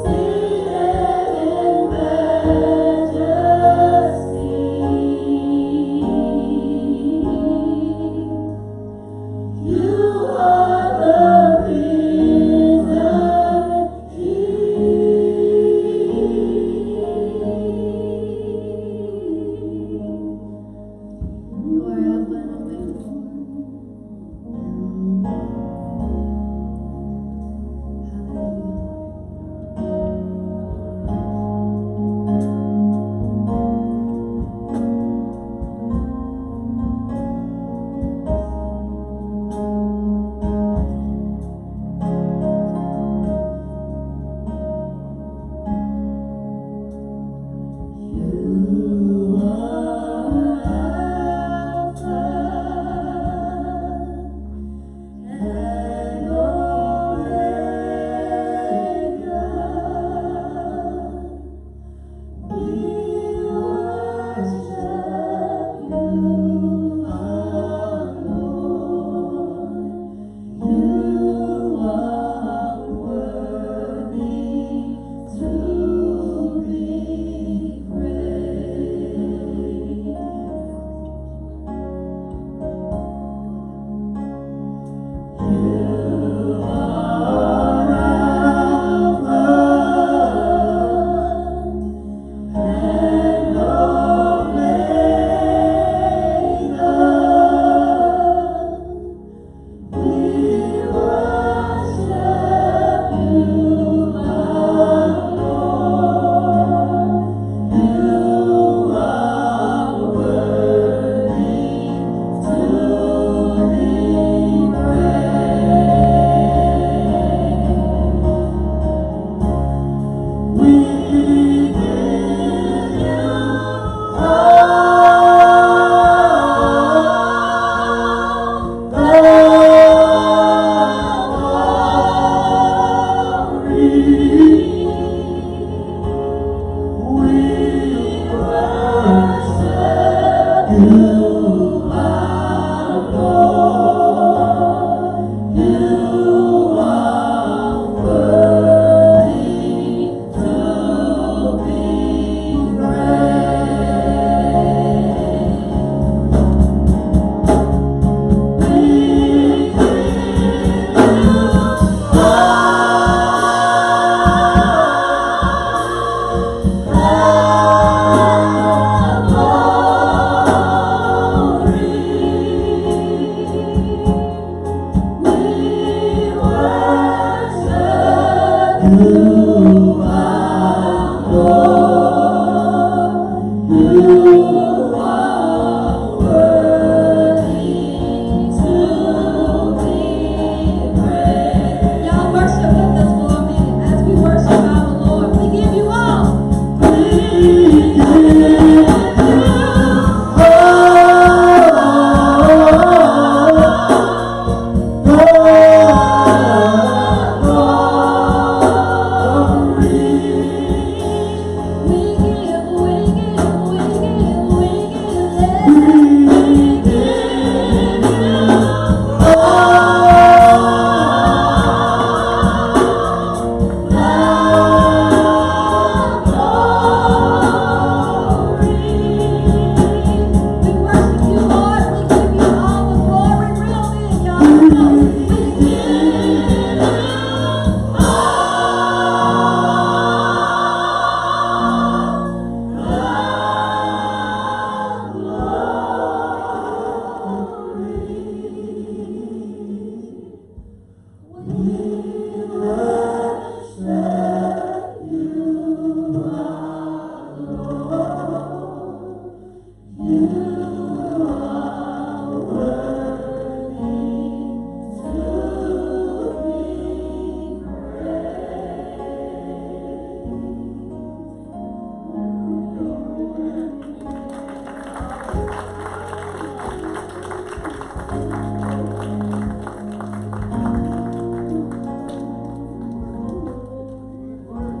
Sing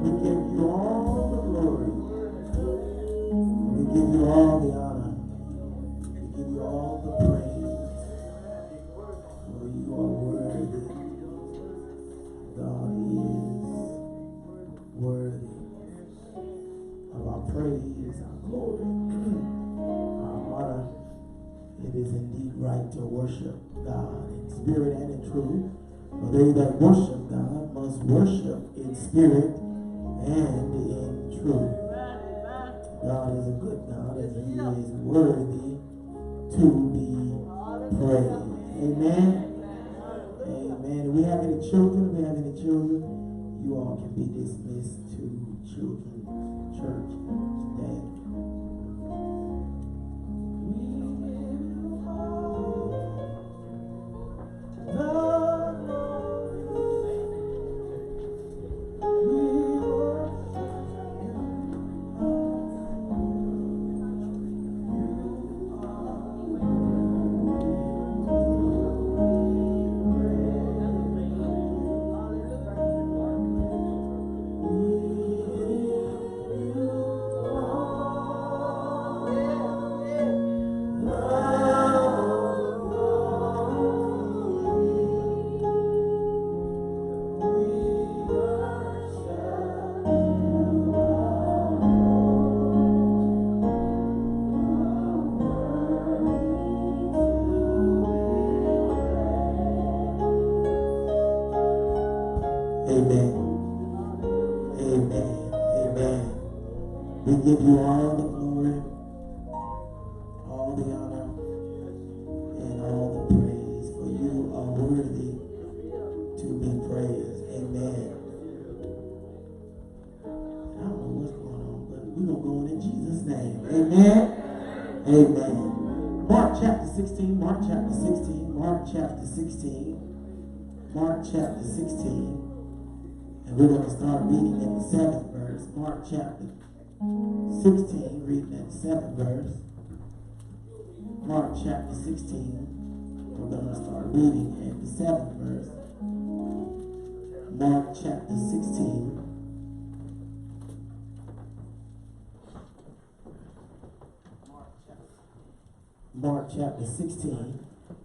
We give you all the glory. We give you all the honor. We give you all the praise. For you are worthy. God is worthy of our praise, our glory, our honor. It is indeed right to worship God in spirit and in truth. For they that worship God must worship in spirit and in truth. God is a good God, and He is worthy to be praised. Amen. Amen. Do we have any children? Do we have any children? You all can be dismissed to children's church today. Give you all the glory, all the honor, and all the praise, for you are worthy to be praised. Amen. I don't know what's going on, but we're going to go in Jesus' name. Amen. Amen. Mark chapter 16, Mark chapter 16, Mark chapter 16, Mark chapter 16, and we're going to start reading at the 7th verse. Mark chapter 16, reading at the 7th verse. Mark chapter 16. We're going to start reading at the 7th verse. Mark chapter 16. Mark chapter 16.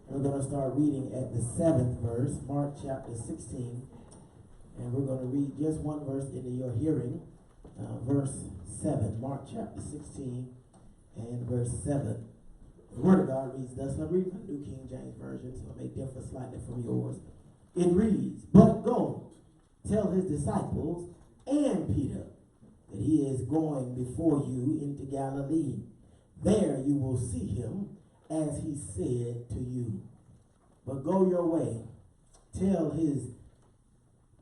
We're going to start reading at the 7th verse. Mark chapter 16. And we're going to read just one verse into your hearing. Verse 7, Mark chapter 16 and verse 7. The Word of God reads thus. I'm reading from the New King James Version, so it may differ slightly from yours. It reads, "But go, tell his disciples and Peter that he is going before you into Galilee. There you will see him as he said to you. But go your way, tell his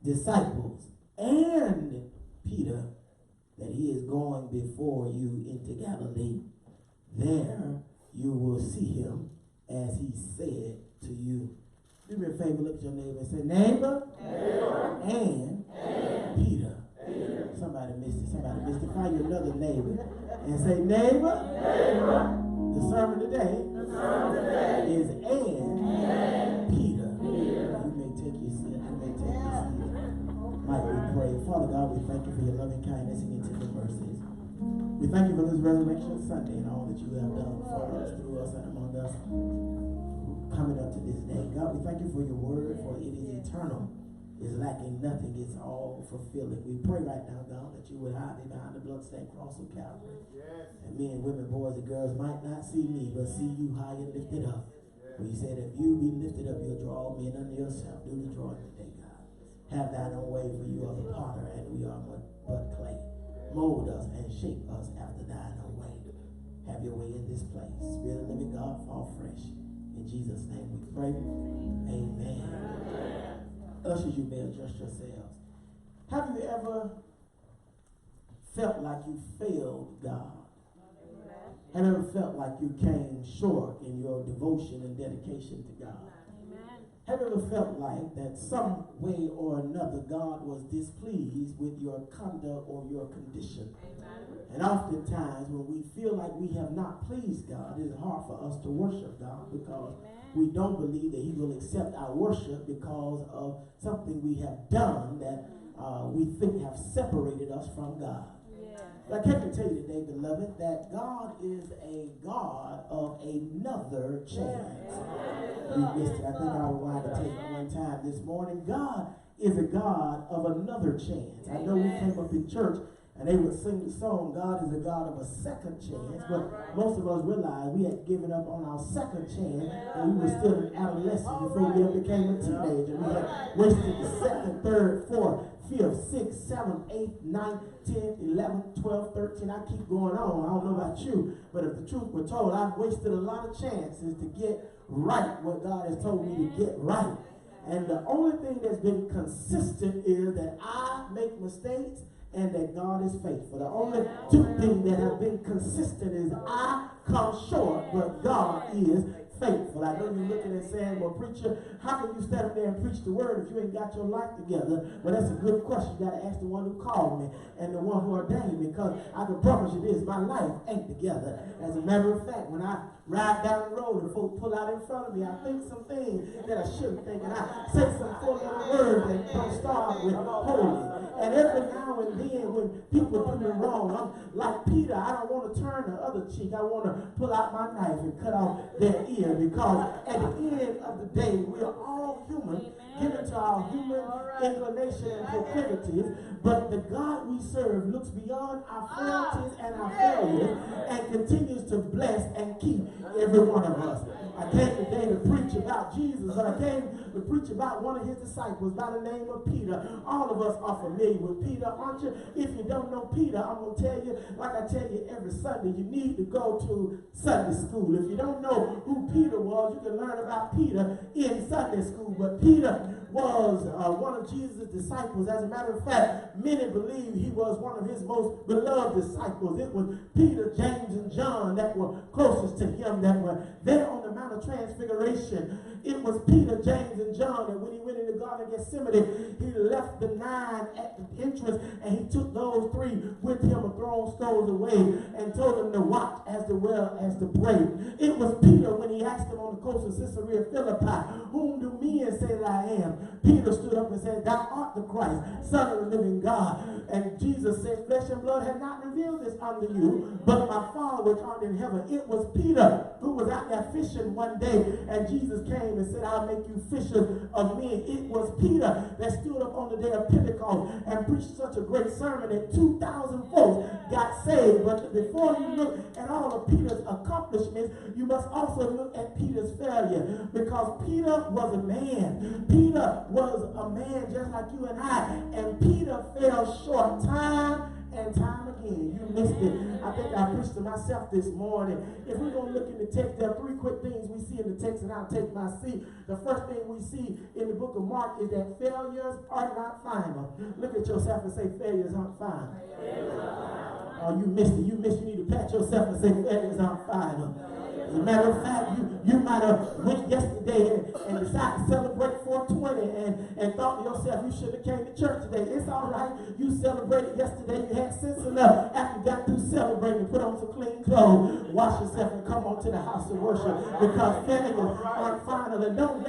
disciples and Peter that he is going before you into Galilee. There you will see him as he said to you." Do me a favor, look at your neighbor and say, neighbor, and Peter. Somebody missed it. Somebody missed it. Find you another neighbor and say, neighbor. The sermon today is and Peter. You may take your seat. You may take your seat. Might we pray. Father God, we thank you for your loving kindness and your tender mercies. We thank you for this Resurrection Sunday and all that you have done for us, through us, and among us, coming up to this day. God, we thank you for your word, for it is eternal. It's lacking nothing. It's all fulfilling. We pray right now, God, that you would hide me behind the bloodstained cross of Calvary. Yes. And men, women, boys, and girls might not see me, but see you high and lifted up. Yes. For you said, if you be lifted up, you'll draw all men unto yourself. Do the drawing today, God. Have thine own way, for you are the potter, and we are but clay. Mold us and shape us after thine own way. Have your way in this place. Spirit of the living God, fall fresh. In Jesus' name we pray. Amen. Ushers, you may adjust yourselves. Have you ever felt like you failed God? Have you ever felt like you came short in your devotion and dedication to God? Have you ever felt like that some way or another God was displeased with your conduct or your condition? And oftentimes when we feel like we have not pleased God, it is hard for us to worship God because we don't believe that he will accept our worship because of something we have done that we think have separated us from God. But I came to tell you today, beloved, that God is a God of another chance. You missed it. I think I was going to take it one time this morning. God is a God of another chance. I know we came up in church and they would sing the song, God is a God of a second chance. But most of us realized we had given up on our second chance and we were still an adolescent before we ever became a teenager. We had wasted the second, third, fourth, fifth, sixth, seventh, eighth, ninth, 10th, 11th, 12th, 13th. I keep going on. I don't know about you, but if the truth were told, I've wasted a lot of chances to get right what God has told me to get right. And the only thing that's been consistent is that I make mistakes and that God is faithful. The only two things that have been consistent is I come short, but God is faithful. I know you're looking and saying, well, preacher, how can you stand up there and preach the word if you ain't got your life together? Well, that's a good question. You got to ask the one who called me and the one who ordained me, because I can promise you this, my life ain't together. As a matter of fact, when I ride down the road and folks pull out in front of me, I think some things that I shouldn't think, and I say some four-letter words that don't start with holy. And every now and then when people do me wrong, I'm like Peter, I don't want to turn the other cheek. I want to pull out my knife and cut off their ear, because at the end of the day, we are all human, given to our human inclination and proclivities, but the God we serve looks beyond our frailties and our failures and continues to bless and keep every one of us. I came today to preach about Jesus, but I came to preach about one of his disciples by the name of Peter. All of us are familiar with Peter, aren't you? If you don't know Peter, I'm going to tell you, like I tell you every Sunday, you need to go to Sunday school. If you don't know who Peter was, you can learn about Peter in Sunday school. But Peter was one of Jesus' disciples. As a matter of fact, many believe he was one of his most beloved disciples. It was Peter, James, and John that were closest to him, that were there on the Mount of Transfiguration. It was Peter, James, and John that when he went in the Garden of Gethsemane, he left the 9 at the entrance and he took those 3 with him a thrown stones away and told them to watch as well as to pray. It was Peter when he asked them on the coast of Caesarea Philippi, whom do men say that I am? Peter stood up and said, thou art the Christ, Son of the living God. And Jesus said, flesh and blood had not revealed this unto you, but my Father which art in heaven. It was Peter who was out there fishing one day, and Jesus came and said, I'll make you fishers of men. It was Peter that stood up on the day of Pentecost and preached such a great sermon that 2,000 folks got saved. But before you look at all of Peter's accomplishments, you must also look at Peter's failure, because Peter was a man. Peter was a man just like you and I, and Peter fell short time and time again. You missed it. I think I preached to myself this morning. If we're going to look in the text, there are 3 quick things we see in the text, and I'll take my seat. The first thing we see in the book of Mark is that failures are not final. Look at yourself and say, failures aren't final. Oh, you missed it. You need to pat yourself and say, failures aren't final. As a matter of fact, you might have went yesterday and decided to celebrate 420 and thought to yourself you should have came to church today. It's all right. You celebrated yesterday. You had sense enough after you got through celebrating, put on some clean clothes, wash yourself, and come on to the house of worship, because failures aren't final. And don't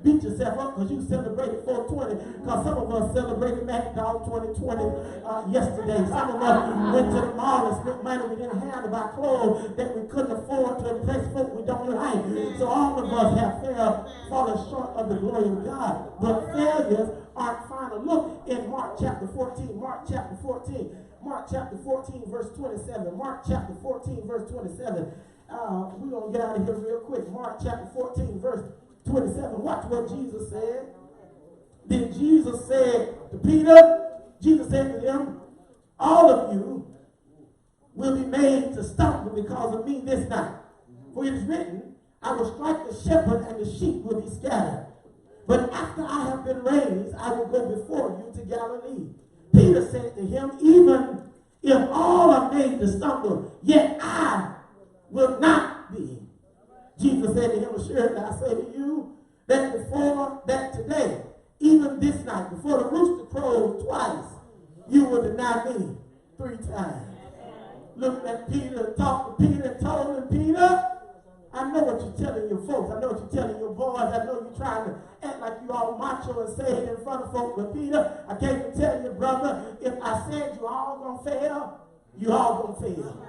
beat yourself up because you celebrated 420, because some of us celebrated MacDog 2020 yesterday. Some of us went to the mall and spent money we didn't have to buy clothes that we couldn't afford to impress folk we don't like. So all of us have fallen short of the glory of God. But failures aren't final. Look in Mark chapter 14. Mark chapter 14. Mark chapter 14 verse 27. Mark chapter 14 verse 27. We're going to get out of here real quick. Mark chapter 14 verse 27. Watch what Jesus said. Then Jesus said to Peter, Jesus said to him, all of you will be made to stumble because of me this night. For it is written, I will strike the shepherd and the sheep will be scattered. But after I have been raised, I will go before you to Galilee. Peter said to him, even if all are made to stumble, yet I will not be. Jesus said to him, assuredly I say to you, that before that today, even this night, before the rooster crows twice, you will deny me 3 times. Looked at Peter, talked to Peter, and told him, Peter, I know what you're telling your folks. I know what you're telling your boys. I know you're trying to act like you all macho and say it in front of folks. But Peter, I came to tell you, brother, if I said you all gonna fail, you all gonna fail.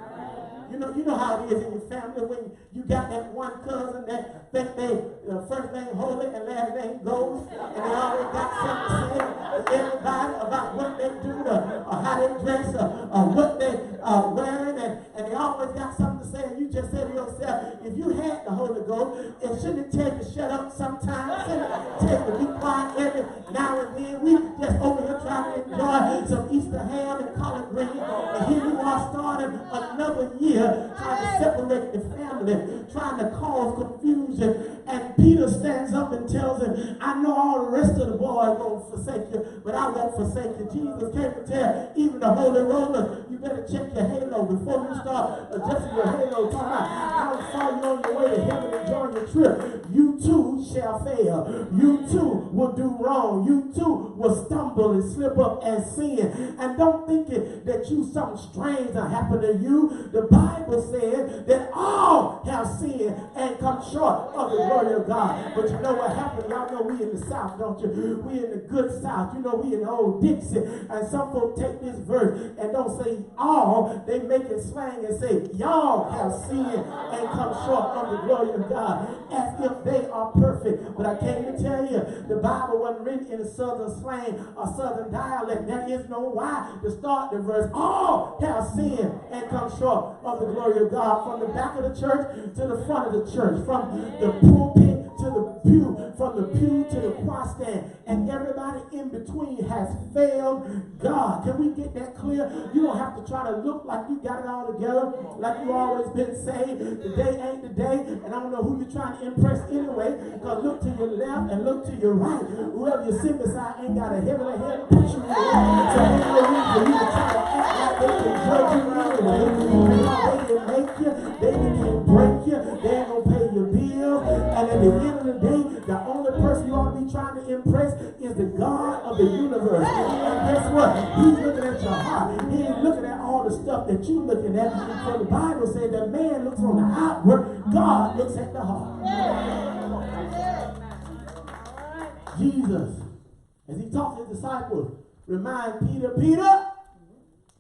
You know how it is in your family when you got that one cousin that think they first name holy and last name goes, and they always got something to say to everybody about what they do or how they dress or what they are wearing, and they always got something to say, and you just say to yourself, if you had the Holy Ghost, it shouldn't tell you to shut up sometimes, shouldn't tell you to be quiet every now and then. We just over here trying to enjoy some Easter ham and collard greens, and here you are starting another year trying to separate the family, trying to cause confusion. And Peter stands up and tells him, I know all the rest of the boys won't forsake you, but I won't forsake you. Jesus came to tell even the holy rollers, you better check your halo before you start adjusting your halo. Talking about how far you're on your way to heaven enjoying your trip. You too shall fail. You too will do wrong. You too will stumble and slip up and sin. And don't think that something strange will happen to you. The Bible said that all have sinned and come short of the glory of God. But you know what happened? Y'all know we in the South, don't you? We in the good South. You know we in the old Dixie. And some folks take this verse and don't say all. They make it slang and say, y'all have sinned and come short of the glory of God. As if they are perfect. But I came to tell you, the Bible wasn't written in a southern slang or southern dialect. There is no why to start the verse. All have sinned and come short of the glory of God. From the back of the church to the front of the church. From the pulpit to the pew. From the pew to the choir stand. And everybody in between has failed God. Can we get that clear? You don't have to try to look like you got it all together, like you always been saved. The day ain't the day, and I don't know who you're trying to impress anyway, because look to your left and look to your right. Whoever you sit beside ain't got a heaven ahead to put you in. So ain't no reason for you to try to act like they can judge you anyway. They can make you, they can break you, they ain't gonna pay your bills, and at the end of the day, the only person you ought to be trying to impress is the God of the universe. And guess what? He's looking at your heart. He ain't looking at all the stuff that you're looking at. For the Bible says that man looks on the outward, God looks at the heart. Jesus, as he talked to his disciples, remind Peter, Peter,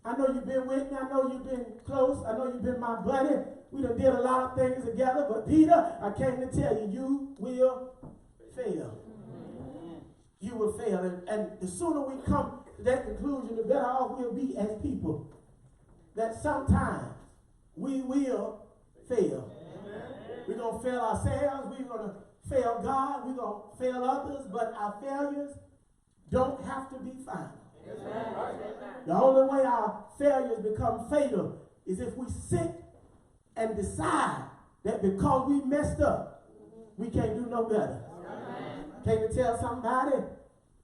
I know you've been with me. I know you've been close. I know you've been my buddy. We done did a lot of things together. But Peter, I came to tell you, you will fail. You will fail. And the sooner we come to that conclusion, the better off we'll be as people. That sometimes we will fail. We're going to fail ourselves. We're going to fail God. We're going to fail others. But our failures don't have to be final. The only way our failures become fatal is if we sit and decide that because we messed up, we can't do no better. Can you tell somebody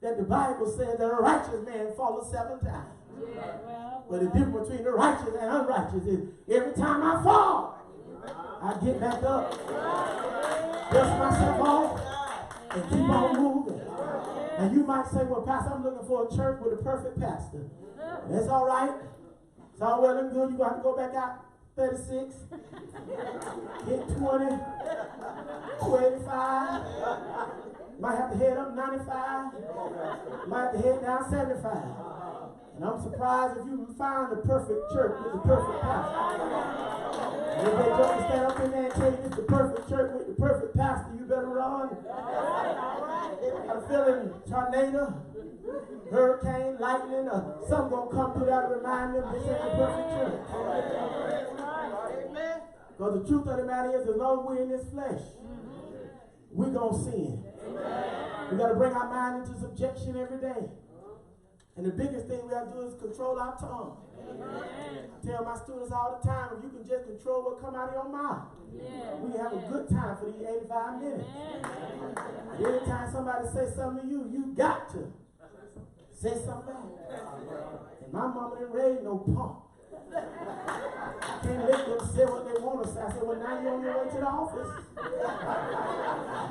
that the Bible says that a righteous man falls 7 times? But the difference between the righteous and unrighteous is every time I fall, I get back up, dust myself off, and keep on moving. And you might say, well, Pastor, I'm looking for a church with a perfect pastor. That's all right. It's all well and good. You're going to have to go back out 36, hit 20, 25. Might have to head up 95. Might have to head down 75. And I'm surprised if you find the perfect church with the perfect pastor. And if they just stand up in there and tell you it's the perfect church with the perfect pastor, you better run. I'm feeling tornado, hurricane, lightning, or something gonna come through that remind me of this ain't the perfect church. Because the truth of the matter is, as long as we're in this flesh, we're gonna sin. We got to bring our mind into subjection every day. And the biggest thing we have to do is control our tongue. I tell my students all the time, if you can just control what come out of your mouth, we can have a good time for these 85 minutes. Every time somebody says something to you, you got to say something back. And my mama didn't raise no punk. I can't let them say what they want to say. I said, well, now you're on your way to the office.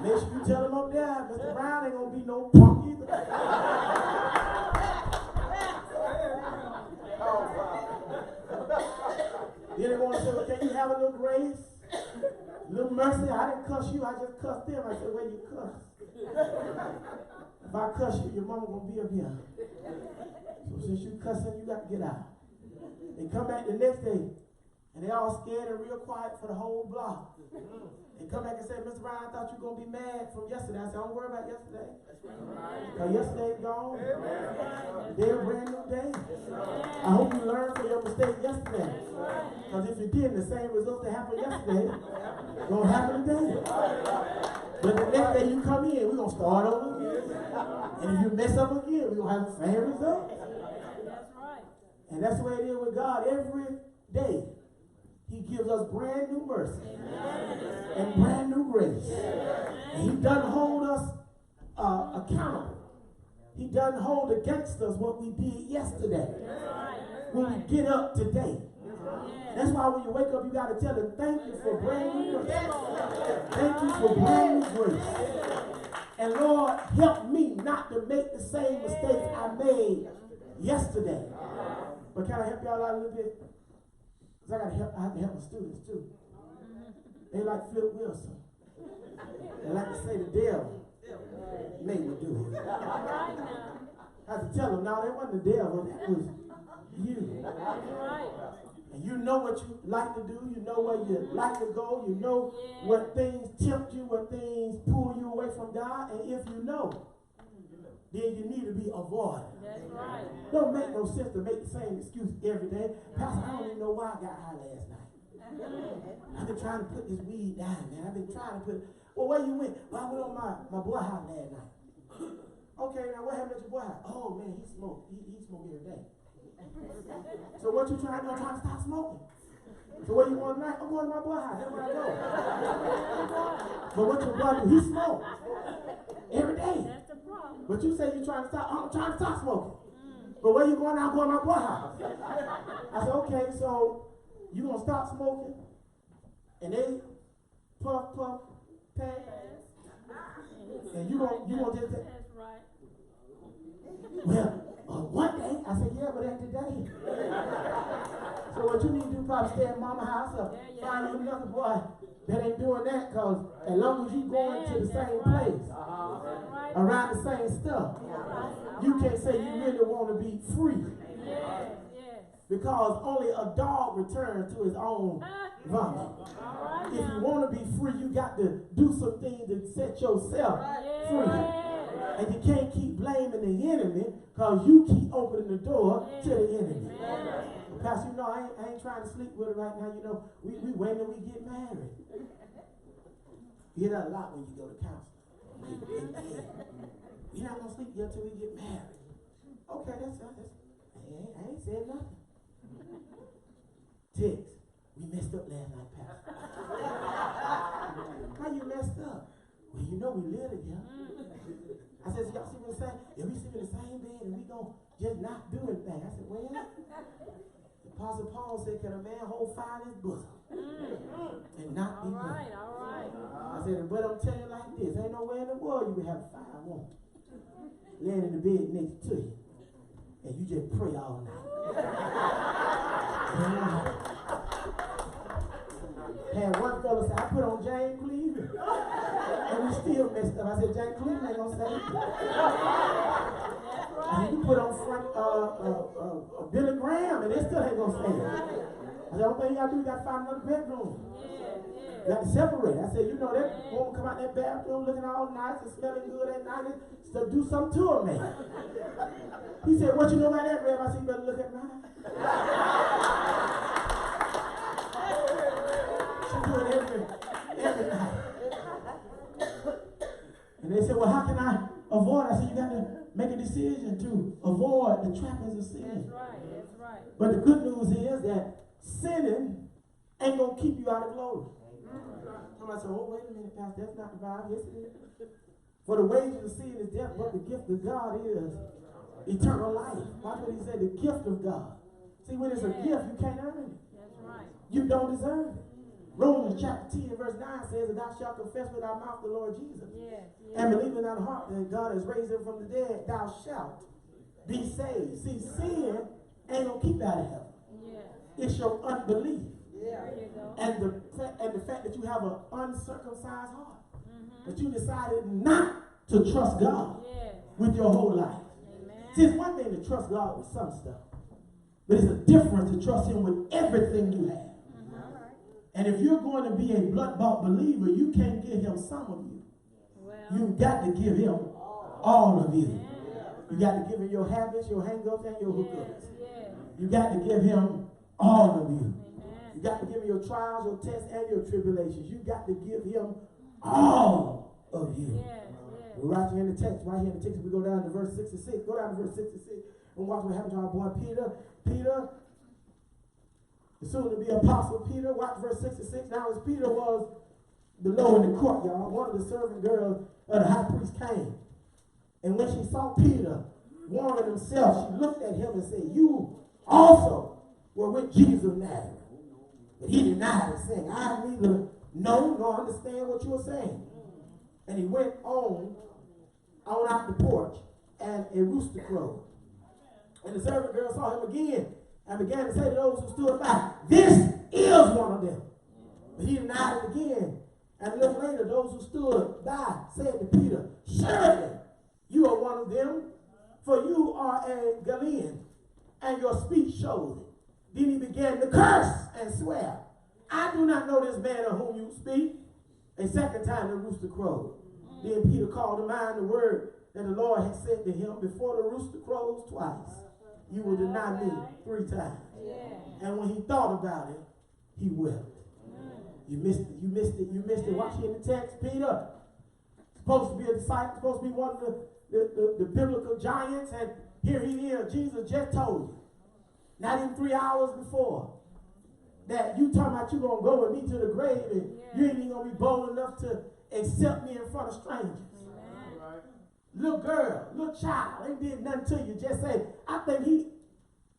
Make sure you tell them up there, Mr. Brown ain't going to be no punk either. Then they want to say, well, can you have a little grace? Little mercy, I didn't cuss you, I just cussed them. I said, well, you cuss. If I cuss you, your mama gonna be up here. So since you cussing, you got to get out. They come back the next day, and they all scared and real quiet for the whole block. They come back and say, Mr. Brown, I thought you were going to be mad from yesterday. I said, don't worry about yesterday. Because yesterday's gone. They're a brand new day. I hope you learned from your mistake yesterday. Because if you didn't, the same results that happened yesterday going to happen today. But the next day you come in, we're going to start over again. And if you mess up again, we're going to have the same results. And that's the way it is with God. Every day, He gives us brand new mercy and brand new grace. And He doesn't hold us accountable. He doesn't hold against us what we did yesterday. When we get up today. That's why when you wake up, you got to tell Him, thank you for brand new mercy. Thank you for brand new grace. And Lord, help me not to make the same mistakes I made yesterday. But can I help y'all out a little bit? Because I have to help my students too. They like Philip Wilson. They like to say the devil made me do it. I have to tell them, no, that wasn't the devil, that was you. And you know what you like to do, you know where you like to go, you know what things tempt you, what things pull you away from God, and if you know, then you need to be avoided. That's right. Don't make no sense to make the same excuse every day. Pastor, I don't even know why I got high last night. I've been trying to put this weed down, man. I've been trying to put it. Well, where you went? Well, I went on my boy house last night. Okay, now what happened at your boy house? Oh, man, he smoked. He smoked every day. So what you trying to do? I'm trying to stop smoking. So where you going tonight? I'm going to my boy house. That's where I go. But what your boy do? He smokes every day. That's the problem. But you say you're trying to stop. I'm trying to stop smoking. But where you going? I'm going to my boy house. I said, okay, so you gonna stop smoking? And they puff, pass. And you gonna just say, that's right. Well, one day, I said, yeah, but ain't today. So what you need to do, probably stay at mama's house or find you another boy that ain't doing that, because as long as you going to the same place, around the same stuff, you can't say you really want to be free. Because only a dog returns to his own vomit. If you want to be free, you got to do some things to set yourself free. And you can't keep blaming the enemy, because you keep opening the door to the enemy. Pastor, you know, I ain't trying to sleep with her right now. You know, we wait till we get married. You hear that a lot when you go to counseling. You're not going to sleep until we get married. Okay, that's I ain't said nothing. Text, we messed up last night, Pastor. How you messed up? Well, you know we live together. I said, so y'all see what I'm saying? If we sleep in the same bed and we gon' just not do anything. I said, well, the Apostle Paul said, can a man hold fire in his bosom and not be burned? All right. I said, but I'm telling you like this, ain't nowhere in the world you can have fire, won't you? Laying in the bed next to you, and you just pray all night. Had one fella say, I put on James Cleveland, and we still messed up. I said, James Cleveland ain't gonna say it. And you put on Billy Graham, and they still ain't gonna say it. I said, the only thing you gotta do, you gotta find another bedroom. You got to separate. I said, you know, that woman come out that bathroom looking all nice and smelling good at night, so do something to her, man. He said, what you know about that, Rev? I said, you better look at mine. She do it every night. And they said, well, how can I avoid? I said, you got to make a decision to avoid the trappings of sin. That's right. But the good news is that sinning ain't going to keep you out of glory. Somebody said, oh, wait a minute, Pastor, that's not the Bible. Yes, it is. For the wages of sin is death, but the gift of God is eternal life. Watch what he said, the gift of God. See, when it's a gift, you can't earn it. That's right. You don't deserve it. Romans chapter 10 verse 9 says that thou shalt confess with thy mouth the Lord Jesus. And believe in thy heart that God has raised him from the dead, thou shalt be saved. See, sin ain't going to keep you out of heaven. It's your unbelief. And the and the fact that you have an uncircumcised heart. That you decided not to trust God with your whole life. See, it's one thing to trust God with some stuff, but it's a difference to trust him with everything you have. And if you're going to be a blood-bought believer, you can't give him some of you. You've got to give him all of you. You got to give him your habits, your hang-ups, and your hookups. You got to give him all of you. You got to give him your trials, your tests, and your tribulations. You got to give him all of you. We're right here in the text. Right here in the text, we go down to verse 66. Go down to verse 66 and watch what happened to our boy Peter. Peter, the soon-to-be apostle Peter. Watch verse 66. Now, as Peter was below in the courtyard, one of the servant girls of the high priest came. And when she saw Peter warming himself, she looked at him and said, "You also were with Jesus of Nazareth." But he denied it, saying, "I neither know nor understand what you are saying." And he went on out the porch, and a rooster crowed. And the servant girl saw him again and began to say to those who stood by, "This is one of them." But he denied it again. And a little later, those who stood by said to Peter, "Surely you are one of them, for you are a Galilean, and your speech shows it." Then he began to curse and swear, "I do not know this man of whom you speak." A second time the rooster crowed. Then Peter called to mind the word that the Lord had said to him, "Before the rooster crows twice, you will deny me 3 times. And when he thought about it, he wept. You missed it. You missed it. You missed it. Watch here in the text. Peter, supposed to be a disciple, supposed to be one of the biblical giants, and here he is. Jesus just told you, not even 3 hours before, that you talking about you going to go with me to the grave, and you ain't even going to be bold enough to accept me in front of strangers. Right. Little girl, little child, ain't did nothing to you. Just say, "I think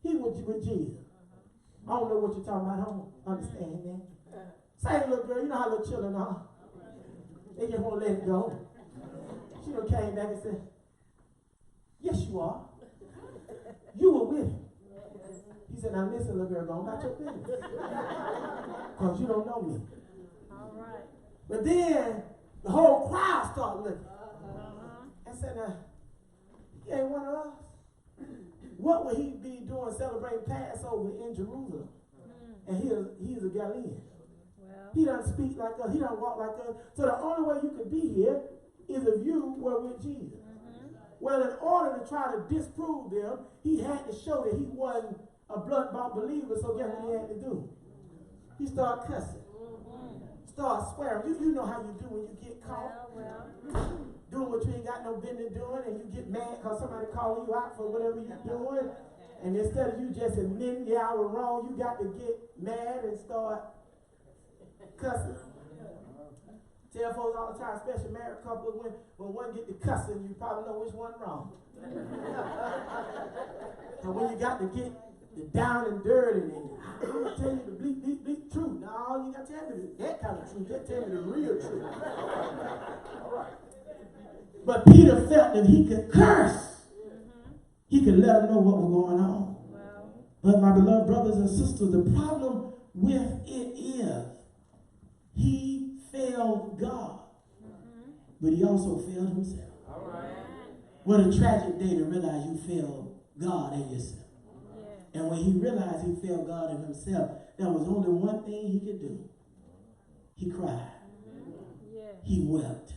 he was with Jesus." I don't know what you're talking about. I don't understand that. Say, little girl, you know how little children are. They just want to let it go. She done came back and said, "Yes, you are. You were with him." He said, "Now listen, little girl, go about your business. Because you don't know me." All right. But then the whole crowd started looking. And said, "Now, he ain't one of us. What would he be doing celebrating Passover in Jerusalem? And he's a Galilean. He doesn't speak like us. He doesn't walk like us. So the only way you could be here is if you were with Jesus." Well, in order to try to disprove them, he had to show that he wasn't a blood-bought believer. So guess what he had to do? He started cussing. Start swearing. You know how you do when you get caught. Doing what you ain't got no business doing, and you get mad because somebody calling you out for whatever you're doing. And instead of you just admitting, "Yeah, I was wrong," you got to get mad and start cussing. Tell folks all the time, especially married couples, when one get to cussing, you probably know which one wrong. And when you got to get the down and dirty, and I'm going to tell you the bleak truth. No, you got to tell me that kind of truth. Just tell me the real truth. All right. But Peter felt that he could curse. He could let them know what was going on. But my beloved brothers and sisters, the problem with it is he failed God, but he also failed himself. All right. What a tragic day to realize you failed God and yourself. And when he realized he failed God and himself, there was only one thing he could do. He cried. He wept.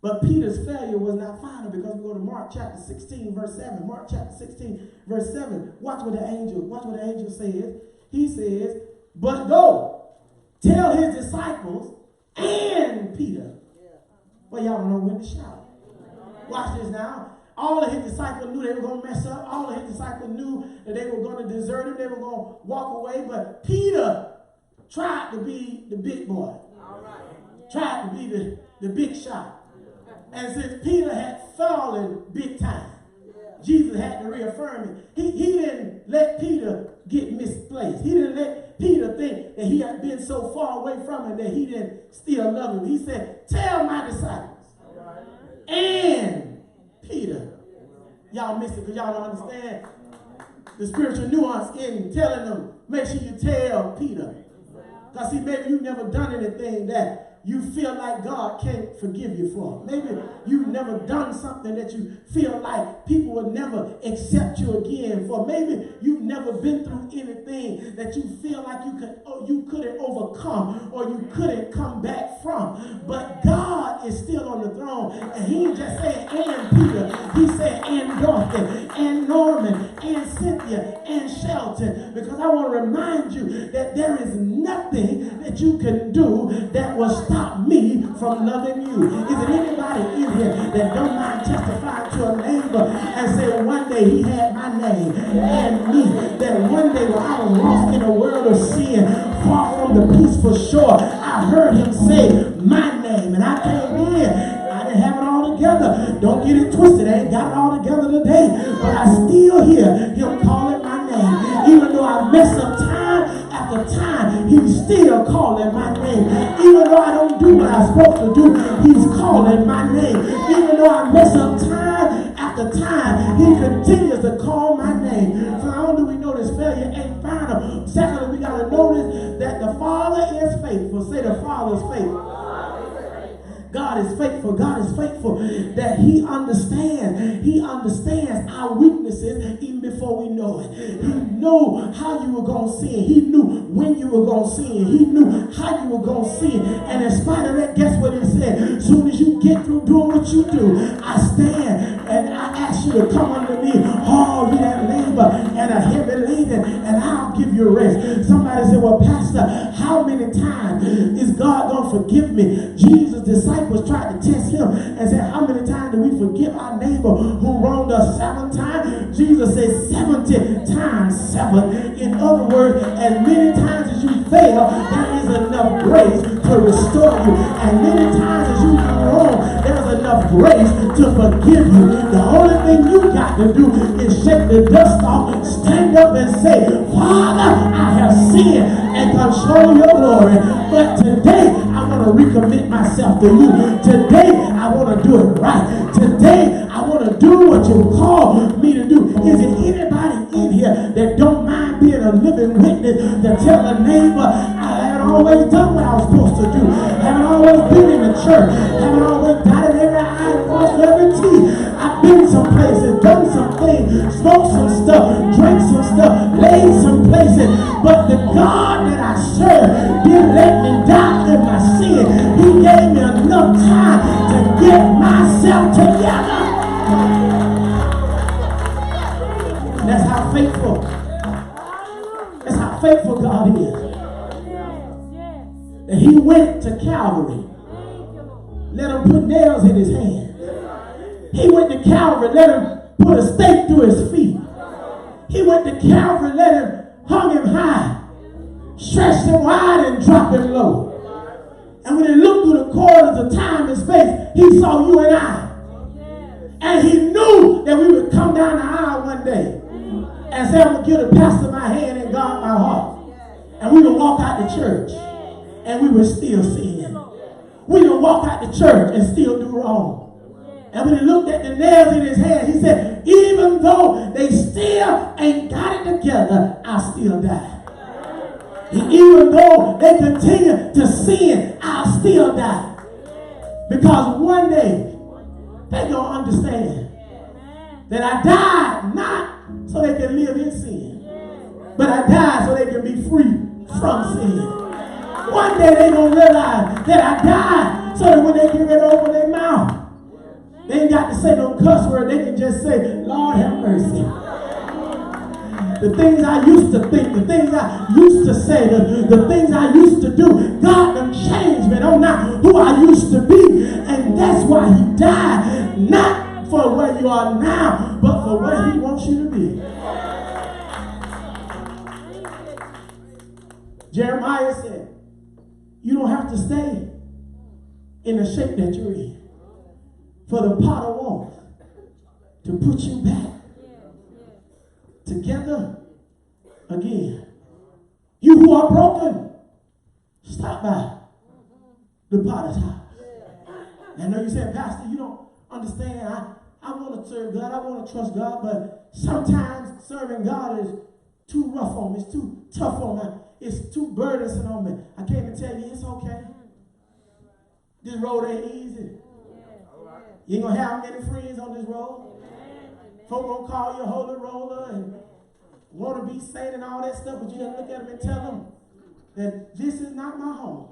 But Peter's failure was not final, because we go to Mark chapter 16, verse 7. Mark chapter 16, verse 7. Watch what the angel says. He says, "But go, tell his disciples and Peter." Well, y'all don't know when to shout. Watch this now. All of his disciples knew they were going to mess up. All of his disciples knew that they were going to desert him. They were going to walk away. But Peter tried to be the big boy. Tried to be the big shot. And since Peter had fallen big time, Jesus had to reaffirm it. He didn't let Peter get misplaced. He didn't let Peter think that he had been so far away from him that he didn't still love him. He said, "Tell my disciples and Peter." Y'all missed it because y'all don't understand the spiritual nuance in telling them, make sure you tell Peter Because see, maybe you've never done anything that you feel like God can't forgive you for. Maybe you've never done something that you feel like people would never accept you again for. Maybe you've never been through anything that you feel like you couldn't overcome or you couldn't come back from. But God is still on the throne, and he ain't just saying, and Peter. He said, and Dorothy, and Norman, and Cynthia, and Shelton. Because I want to remind you that there is nothing that you can do that will stop me from loving you. Is there anybody in here that don't mind testifying to a neighbor and say, one day he had my name and me, that one day when I was lost in a world of sin, far from the peaceful shore, I heard him say my name, and I came in. I didn't have it all together. Don't get it twisted. I ain't got it all together today, but I still hear him calling my name. Even though I mess up time after time, he's still calling my name. Even though I don't do what I'm supposed to do, he's calling my name. Even though I mess up time after time, he continues to call my name. So not only do we know this failure ain't final, secondly, we got to notice that the Father is faithful. Say the Father is faithful. God is faithful. God is faithful that he understands. He understands our weaknesses even before we know it. He knew how you were going to sin. He knew when you were going to sin. He knew how you were going to sin. And in spite of that, guess what he said? As soon as you get through doing what you do, I stand and I ask you to come unto me, all you that labor and are heavy laden, and I'll give you rest. Somebody said, well, Pastor, how many times is God going to forgive me? Jesus' disciples tried to test him and said, how many times do we forgive our neighbor who wronged us? 7 times? Jesus said 70 times 7. In other words, as many times as you fail, there is enough grace to restore you. As many times as you do wrong, there's enough grace to forgive you. The only thing you got to do is shake the dust off, stand up and say, Father, I have sinned and come show your glory. But today, I want to recommit myself to you. Today, I want to do it right. Today, I want to do what you call me to do. Is there anybody in here that don't mind being a living witness to tell a neighbor, I haven't always done what I was supposed to do. Haven't always been in the church. Haven't always dotted every I and crossed every T. I've been some places, done some things, smoked some stuff, drank some stuff, laid some places. But the God that I serve didn't let me die in my sin. He gave me enough time to get myself together. That's how faithful. That's how faithful God is. And he went to Calvary. Let him put nails in his hands. He went to Calvary. Let him put a stake through his feet. He went to Calvary. Let him hung him high, stretched him wide, and dropped him low. And when he looked through the corners of time and space, he saw you and I. And he knew that we would come down the aisle one day and say, I'm going to give the pastor my hand and God my heart. And we would walk out the church and we would still sin. We would walk out the church and still do wrong. And when he looked at the nails in his hand, he said, even though they still ain't got it together, I still die. Even though they continue to sin, I'll still die. Because one day, they're going to understand that I died not so they can live in sin, but I died so they can be free from sin. One day they're going to realize that I died so that when they get ready to open their mouth, they ain't got to say no cuss word. They can just say, Lord have mercy. The things I used to think, the things I used to say, the things I used to do, God done changed me. I'm not who I used to be. And that's why he died. Not for where you are now, but for where he wants you to be. Jeremiah said, you don't have to stay in the shape that you're in for the potter wants to put you back together again. You who are broken, stop by the potter's house. I know you said, Pastor, you don't understand. I want to serve God. I want to trust God, but sometimes serving God is too rough on me. It's too tough on me. it's too burdensome on me. I came to tell you it's okay. This road ain't easy. You ain't going to have many friends on this road. Folk going to call you a holy roller and want to be saint and all that stuff, but you got to look at them and tell them that this is not my home.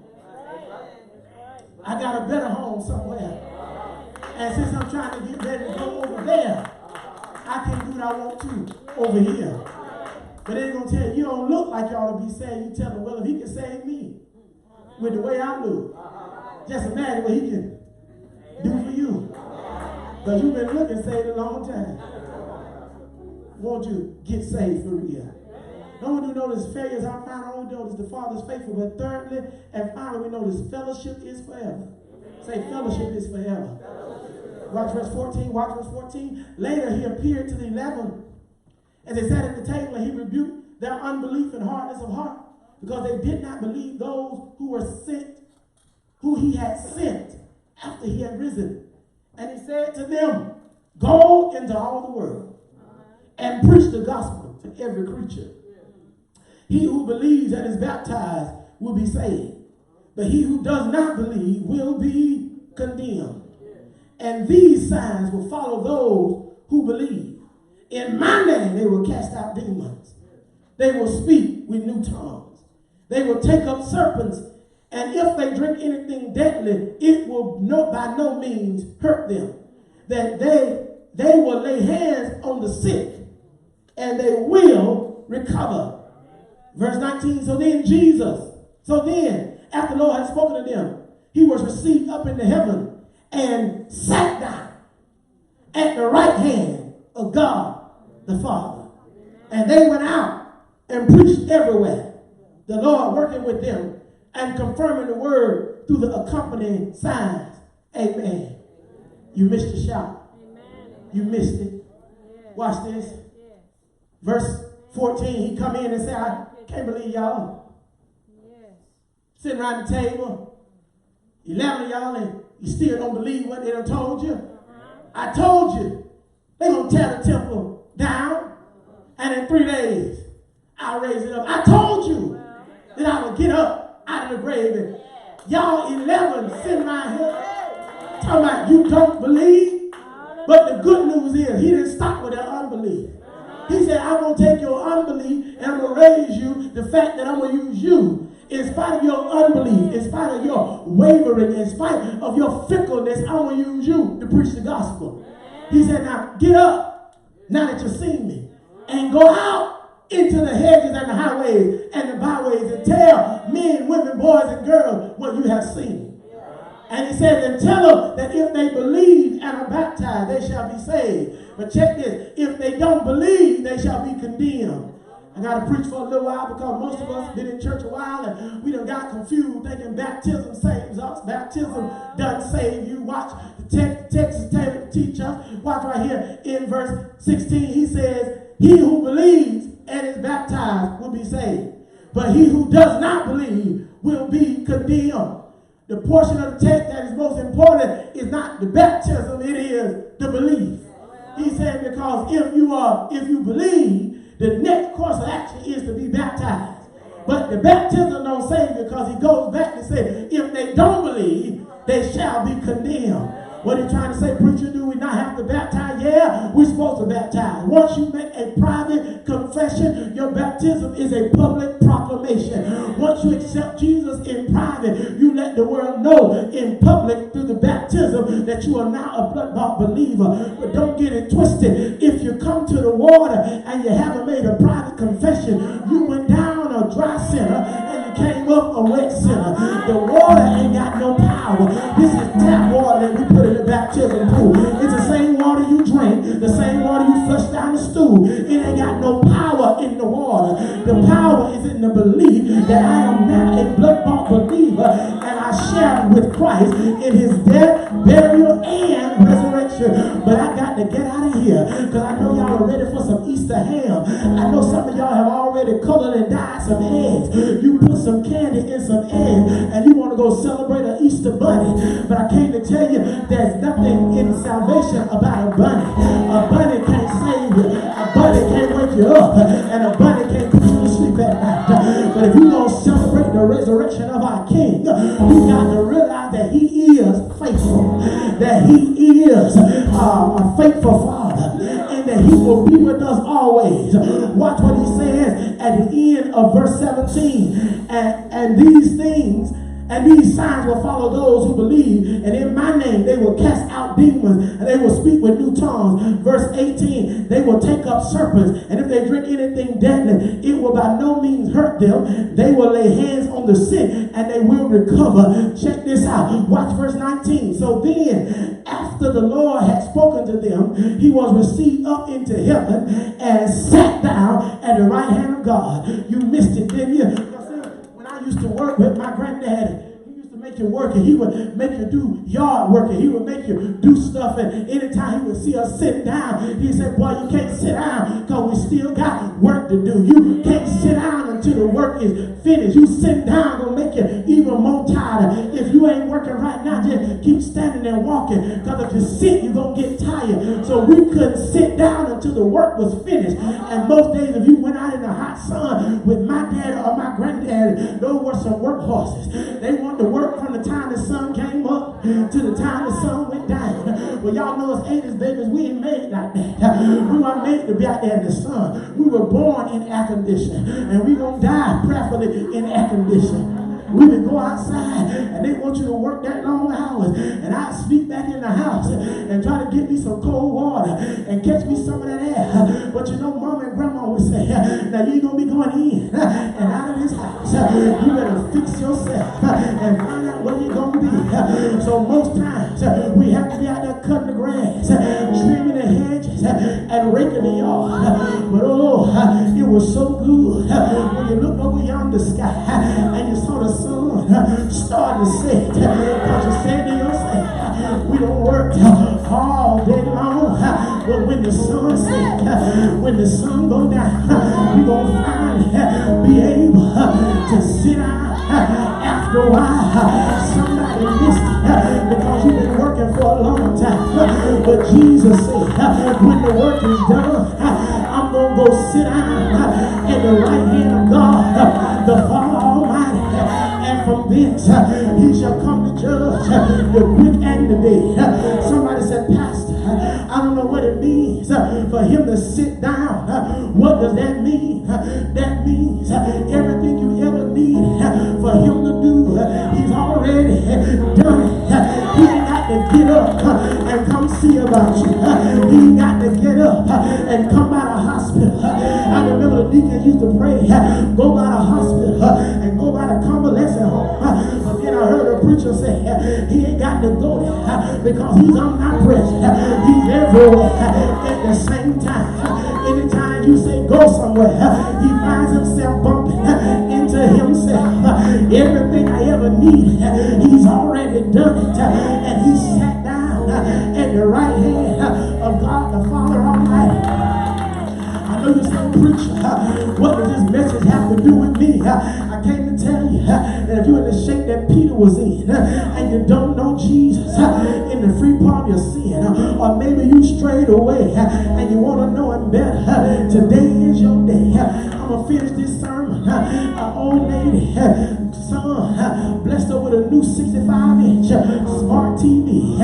I got a better home somewhere. And since I'm trying to get ready to go over there, I can do what I want to over here. But they're going to tell you, you don't look like you ought to be saved. You tell them, well, if he can save me with the way I look, just imagine what he can do for you. Because you've been looking saved a long time. Won't you get saved for real? No one who notice failures I found, I only notice the Father's faithful. But thirdly and finally, we notice fellowship is forever. Say fellowship is forever. Watch verse 14. Watch verse 14. Later he appeared to the 11 as they sat at the table, and he rebuked their unbelief and hardness of heart, because they did not believe those who were sent, who he had sent after he had risen. And he said to them, go into all the world and preach the gospel to every creature. He who believes and is baptized will be saved, but he who does not believe will be condemned. And these signs will follow those who believe. In my name they will cast out demons. They will speak with new tongues. They will take up serpents, and if they drink anything deadly, it will by no means hurt them. That they will lay hands on the sick, and they will recover. Verse 19, so then, after the Lord had spoken to them, he was received up into heaven and sat down at the right hand of God the Father. And they went out and preached everywhere, the Lord working with them and confirming the word through the accompanying signs. Amen. You missed the shout. You missed it. Watch this. Verse 14, he come in and said, I can't believe y'all. Sitting around the table, 11 of y'all, and you still don't believe what they done told you. I told you they're going to tear the temple down, and in 3 days I'll raise it up. I told you that I would get up out of the grave. And y'all 11 sitting around here talking about you don't believe. But the good news is he didn't stop with their unbelief. He said, I'm going to take your unbelief and I'm going to raise you. The fact that I'm going to use you in spite of your unbelief, in spite of your wavering, in spite of your fickleness, I'm going to use you to preach the gospel. He said, now get up, now that you've seen me, and go out into the hedges and the highways and the byways and tell men, women, boys, and girls what you have seen. And he said, and tell them that if they believe and are baptized, they shall be saved. But check this, if they don't believe, they shall be condemned. I got to preach for a little while because most of us been in church a while and we done got confused thinking baptism saves us. Baptism doesn't save you. Watch the text is tailored to teach us. Watch right here in verse 16. He says, he who believes and is baptized will be saved, but he who does not believe will be condemned. The portion of the text that is most important is not the baptism, it is the belief. He said because if you believe, the next course of action is to be baptized. But the baptism don't save you because he goes back and says, if they don't believe, they shall be condemned. What are you trying to say, preacher? Do we not have to baptize? Yeah, we're supposed to baptize. Once you make a private confession, your baptism is a public proclamation. Once you accept Jesus in private, you let the world know in public through the baptism that you are now a blood-bought believer. But don't get it twisted. If you come to the water and you haven't made a private confession, you went down a dry sinner and you came up a wet sinner. The water ain't got no power. This is tap water that we put in the baptism pool. It's the same water you drink, the same water you flush down the stool. It ain't got no power in the water. The power is in the belief that I am now a blood-bought believer and I share with Christ in his death, burial, and resurrection. But I got to get out of here because I know y'all are ready for some Easter ham. I know some of y'all have already colored and dyed some eggs. You put some candy in some eggs and you want to go celebrate an Easter bunny. But I came to tell you there's nothing in salvation about a bunny. A bunny can't save you. A bunny can't wake you up. And a bunny can't put you to sleep at night. But if you're going to celebrate the resurrection of our King, you got to realize that he is faithful, that he is a faithful Father, and that he will be with us always. Watch what he says at the end of verse 17. And these things and these signs will follow those who believe, and in my name they will cast out demons, and they will speak with new tongues. Verse 18, they will take up serpents, and if they drink anything deadly, it will by no means hurt them. They will lay hands on the sick, and they will recover. Check this out. Watch verse 19. So then, after the Lord had spoken to them, he was received up into heaven and sat down at the right hand of God. You missed it, didn't you? I used to work with my granddad. He used to make you work, and he would make you do yard work, and he would make you do stuff, and anytime he would see us sitting down, he said, boy, you can't sit down because we still got work to do. You can't sit down until the work is finished. You sitting down gonna make you even more tired. If you ain't working right now, just keep standing there walking, because if you sit, you're gonna get tired. So we couldn't sit down until the work was finished. And most days, if you went out in the hot sun with my dad or my granddad, those were some work horses. They wanted to work from the time the sun came up to the time the sun went down. Well, y'all know us 80s babies, we ain't made like that. We weren't made to be out there in the sun. We were born in air conditioning, and we gonna die preferably in air conditioning. We would go outside, and they want you to work that long hours, and I'd sneak back in the house and try to get me some cold water and catch me some of that air. But you know, Mom and Grandma would say, now you ain't gonna be going in and out of this house. You better fix yourself and find out where you're gonna be. So most times we have to be out there cutting the grass, trimming the hedges, and raking the yard. But oh, it was so good when you looked over yonder sky and you saw the sun starting to set, because you said to yourself, we don't work all day long, but when the sun sets, when the sun goes down, we gonna finally be able to sit down. After a while, somebody missed it because you've been working for a long time. But Jesus said, when the work is done, I'm going to go sit down at the right hand of God, the Father Almighty. And from thence, he shall come to judge the quick and the dead. Somebody said, Pastor, I don't know what it means for him to sit down. What does that mean? That means everything you ever need for him to do, he's already done it. He ain't got to get up and come see about you. He ain't got to get up and come out of hospital. I remember the deacons used to pray, go by the hospital and go by the convalescent home. But then I heard a preacher say, he ain't got to go there because he's omnipresent. He's everywhere at the same time. Anytime you say go somewhere, he finds himself bumping into himself. Everything I ever needed, he's already done it. And he sat down at the right hand of God the Father Almighty. I know you say, preacher, what does this message have to do with me? I came to tell you that if you're in the shape that Peter was in, and you don't know Jesus in the free part of your sin, or maybe you strayed away and you want to know him better, today is your day. I'm going to finish this sermon. An old lady, son, blessed her with a new 65-inch smart TV.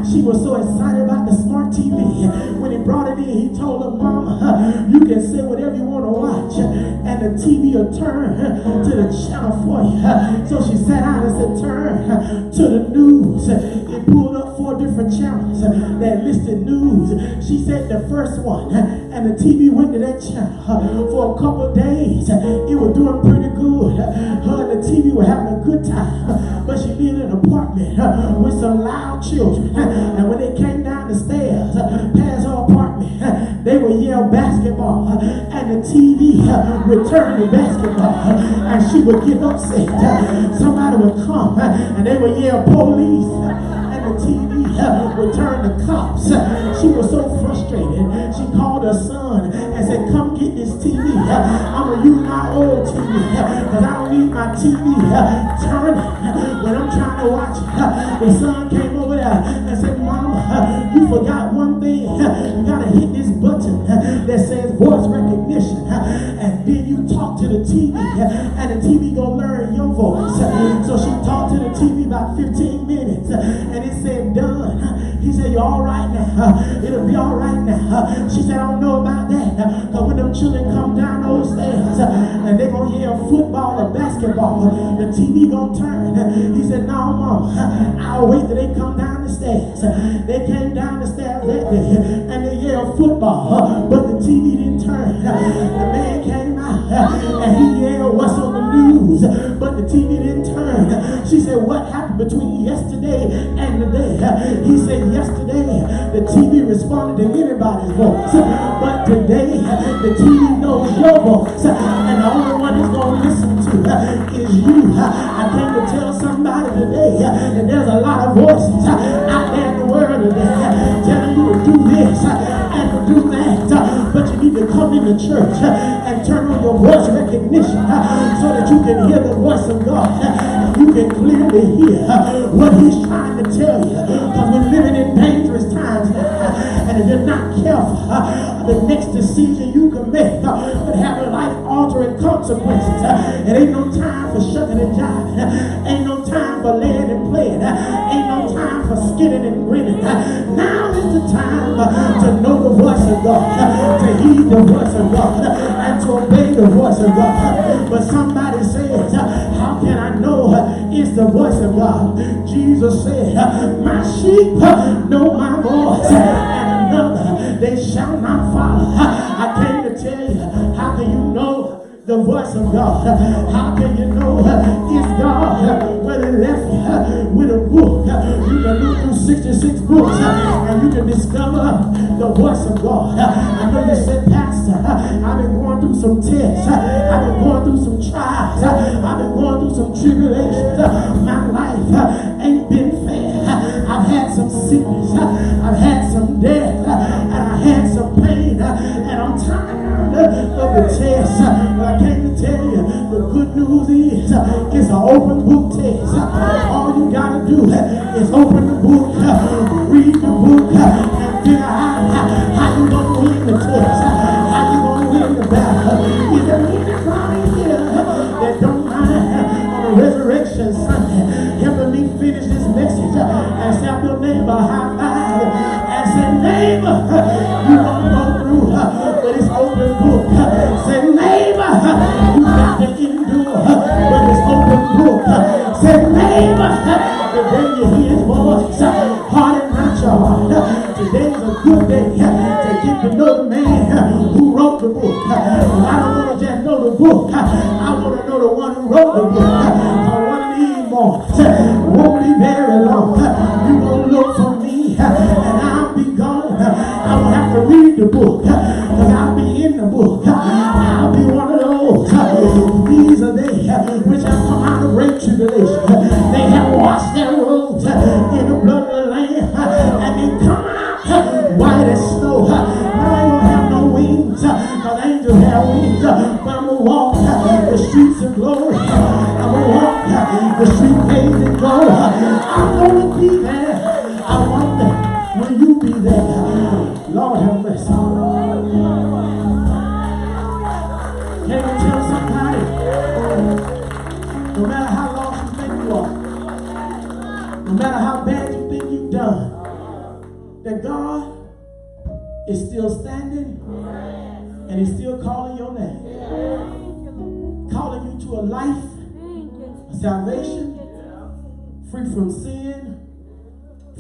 She was so excited about the smart TV. When he brought it in, he told her, Mama, you can say whatever you want to watch, and the TV will turn to the channel for you. So she sat down and said, turn to the news. It pulled up 4 different channels that listed news. She said the first one, and the TV went to that channel for a couple of days. It was doing pretty good. Her and the TV were having a good time, but she lived in an apartment with some loud children. And when they came down the stairs past her apartment, they would yell basketball, and the TV returned the basketball, and she would get upset. Somebody would come and they would yell police, and the TV would turn to cops. She was so frustrated. She called her son and said, come get this TV. I'm going to use my old TV because I don't need my TV turning when I'm trying to watch it. The son came over there and said, Mama, you forgot one thing. You got to hit this button that says voice recognition. And then you talk to the TV and the TV going to learn your voice. So she talked to the TV about 15 minutes and it said done. He said, you all right now? It'll be all right now. She said, I don't know about that. Because when them children come down those stairs and they're going to yell football or basketball, the TV going to turn. He said, no, Mom, I'll wait till they come down the stairs. They came down the stairs that day and they yelled football, but the TV didn't turn. The man came out and he yelled, what's on the news? But the TV didn't turn. She said, what happened between yesterday and today? He said, yesterday the TV responded to anybody's voice, but today the TV knows your voice, and the only one that's going to listen to is you. I came to tell somebody today that there's a lot of voices out there in the world today telling you to do this and to do that, but you need to come into church and turn on your voice recognition so that you can hear the voice of God. You can clearly hear what he's trying to tell you, because we're living in dangerous times now, and if you're not careful, the next decision you can make could have life-altering consequences. It ain't no time for shucking and jiving. Ain't no time for laying and playing. Ain't no time for skinning and grinning. Now is the time to know the voice of God, to heed the voice of God, and to obey the voice of God. But somebody says, how can I know it's the voice of God? Jesus said, my sheep know my voice, and another they shall not follow. I came to tell you, how can you know the voice of God? How can you know it's God when he left you with a book? You can look through 66 books and you can discover the voice of God. I know you said, Pastor, I've been going through some tests. I've been going through some trials. I've been going through some tribulations. My life ain't been fair. I've had some sickness. I've had some death. And I had some pain. And I'm tired of the test. But I came to tell you, the good news is it's an open book test. All you gotta do is open the book, read the book, and figure out how you gonna win the test, how you gonna win the battle. Is there anybody here that don't mind on a resurrection Sunday helping me finish this message and slap your neighbor high five and say, neighbor, you gonna go through, but it's open book. Say, neighbor, you got to endure, but it's open book. Say, neighbor, the day you hear his voice, harden not your heart. Today's a good day to get to know the man who wrote the book. I don't want to just know the book. I want to know the one who wrote the book. One of these mornings won't be very long. You gonna look for me, and I'll be gone. I won't have to read the book, because I'll be in the book. I'll be one of those. These are they which have come out of great tribulation. They have washed their robes in the blood of the Lamb, and they come out white as snow. Now I don't have no wings, because angels have wings. But I'm going to walk the streets of glory. I'm going to walk the street paved in gold. I'm going to be there. I want that. Will you be there? Lord have mercy. Can you tell somebody, no matter how lost you think you are, no matter how bad you think you've done, that God is still standing and he's still calling your name, calling you to a life of salvation, free from sin,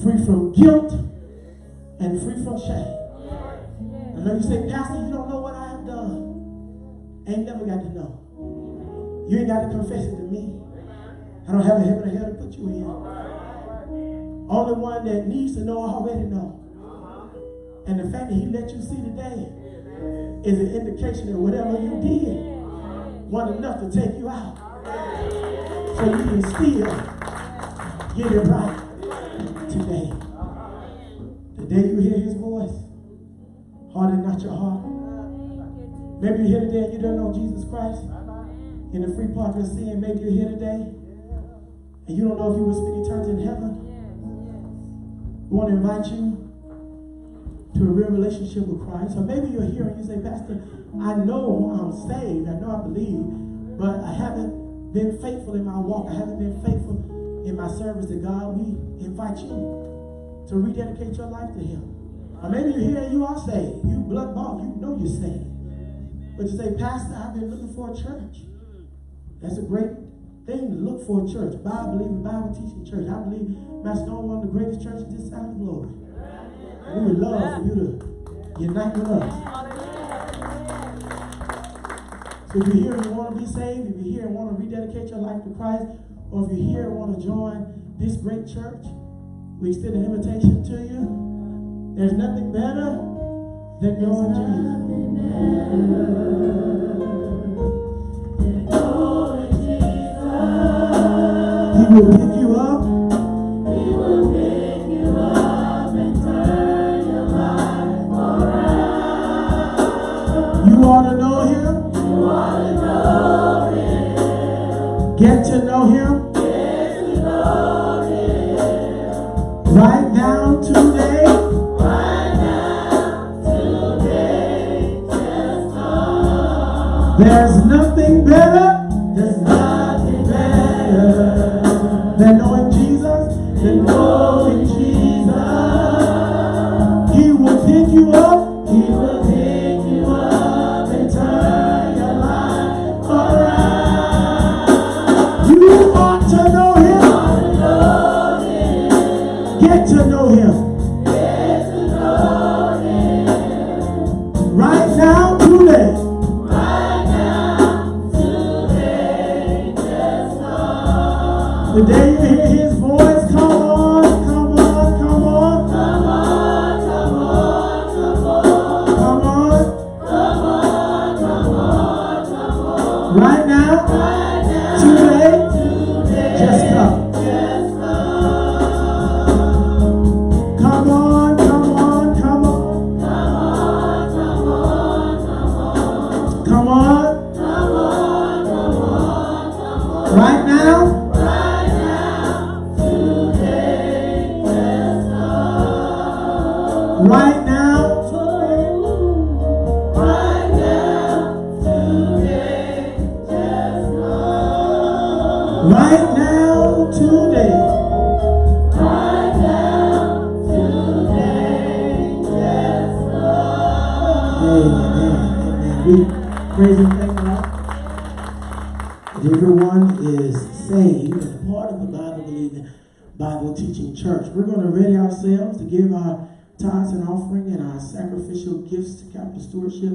free from guilt, and free from shame. I know you say, Pastor, you don't know what I have done. Ain't never got to know. You ain't got to confess it to me. I don't have a heaven or hell to put you in. Only one that needs to know already know. And the fact that he let you see today is an indication that whatever you did wasn't enough to take you out. So you can still get it right. today. The day you hear his voice, harden not your heart. Maybe you're here today and you don't know Jesus Christ in the free pardon of sin. Maybe you're here today and you don't know if you will spend eternity in heaven. We want to invite you to a real relationship with Christ. Or maybe you're here and you say, Pastor, I know I'm saved, I know I believe, but I haven't been faithful in my walk. I haven't been faithful in my service to God. We invite you to rededicate your life to him. Or maybe you're here and you are saved. You blood bought, you know you're saved. But you say, Pastor, I've been looking for a church. That's a great thing to look for a church. Bible-believing, Bible-teaching church. I believe Macedonia, one of the greatest churches this side of the globe. And we would love for you to unite with us. So if you're here and you want to be saved, if you're here and want to rededicate your life to Christ, or if you're here and want to join this great church, we extend an invitation to you. There's nothing better than knowing Jesus. He will pick you up. He will pick you up and turn your life around. You ought to know him. You ought to know him. Get to know him. Get to know him. Right now, today. Right now, today, just come. There's nothing better. There's nothing better Than knowing Jesus. than knowing Jesus. He will pick you up. He will pick you up and turn your life around. You ought to know him. Ought to know him. Get to know him. Get to know him. Right now, today. Right now, today, just come. The day you hear his voice, come on, come on, come on, Come on, come on, come on. come on. Come on, come on, come on. Right now, Right now, today, today, just come. just come. Come on, come on, come on, Come on, come on, come on. come on. Come on, come on, come on. Right now, Right now, today, just come. right now, today. Right now, today, just come. Right now, today. Right now, today, just come. Amen. Amen. We praise and thank God that everyone is saved and part of the Bible-believing, Bible-teaching church. We're going to ready ourselves to give our tithes and offering and our sacrificial gifts to capital stewardship